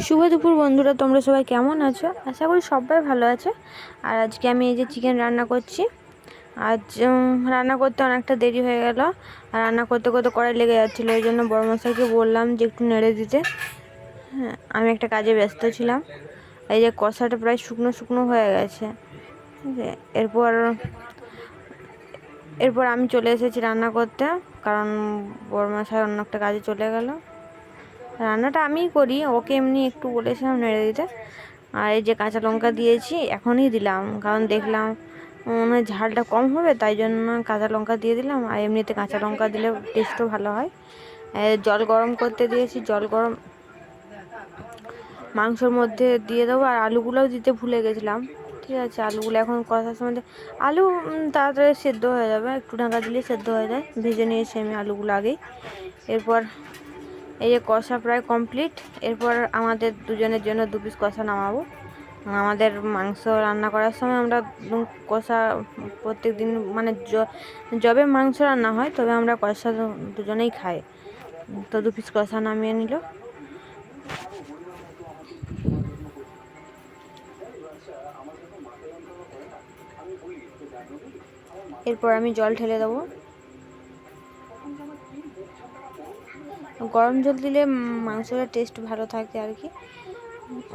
শুভ দুপুর বন্ধুরা, তোমরা সবাই কেমন আছো? আশা করি সবাই ভালো আছে। আর আজকে আমি এই যে চিকেন রান্না করছি। আজ রান্না করতে অনেকটা দেরি হয়ে গেল, আর রান্না করতে করতে কড়াই লেগে যাচ্ছিলো। ওই জন্য বড় মশাইকে বললাম যে একটু নেড়ে দিতে। হ্যাঁ, আমি একটা কাজে ব্যস্ত ছিলাম। এই যে কষাটা প্রায় শুকনো শুকনো হয়ে গেছে। এরপর এরপর আমি চলে এসেছি রান্না করতে, কারণ বড় মশাই অন্য একটা কাজে চলে গেল। রান্নাটা আমিই করি, ওকে এমনি একটু বলেছিলাম নেড়ে দিতে। আর এই যে কাঁচা লঙ্কা দিয়েছি, এখনই দিলাম, কারণ দেখলাম মনে হয় ঝালটা কম হবে, তাই জন্য কাঁচা লঙ্কা দিয়ে দিলাম। আর এমনিতে কাঁচা লঙ্কা দিলে টেস্টও ভালো হয়। জল গরম করতে দিয়েছি, জল গরম মাংসর মধ্যে দিয়ে দেবো। আর আলুগুলোও দিতে ভুলে গেছিলাম। ঠিক আছে, আলুগুলো এখন কষার সময় আলু তাড়াতাড়ি সেদ্ধ হয়ে যাবে, একটু ঢাকা দিলে সেদ্ধ হয়ে যায়। ভেজে নিয়েছি আমি আলুগুলো আগেই। এরপর এই যে কষা প্রায় কমপ্লিট। এরপর আমাদের দুজনের জন্য 2 পিস কষা নামাবো। আমাদের মাংস রান্না করার সময় আমরা কষা প্রত্যেক দিন, মানে যবে মাংস রান্না হয় তবে আমরা কষা দুজনেই খাই। তো 2 পিস কষা নামিয়ে নিল। এরপর আমি জল ঢেলে দেবো। গরম জল দিলে মাংসটার টেস্ট ভালো থাকে আর কি,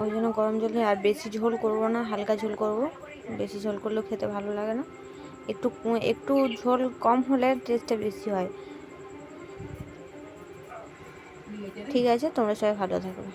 ওই জন্য গরম জল দিয়ে। আর বেশি ঝোল করব না, হালকা ঝোল করব। বেশি ঝোল করলেও খেতে ভালো লাগে না। একটু একটু ঝোল কম হলে টেস্টটা বেশি হয়। ঠিক আছে, তোমরা সবাই ভালো থাকবে।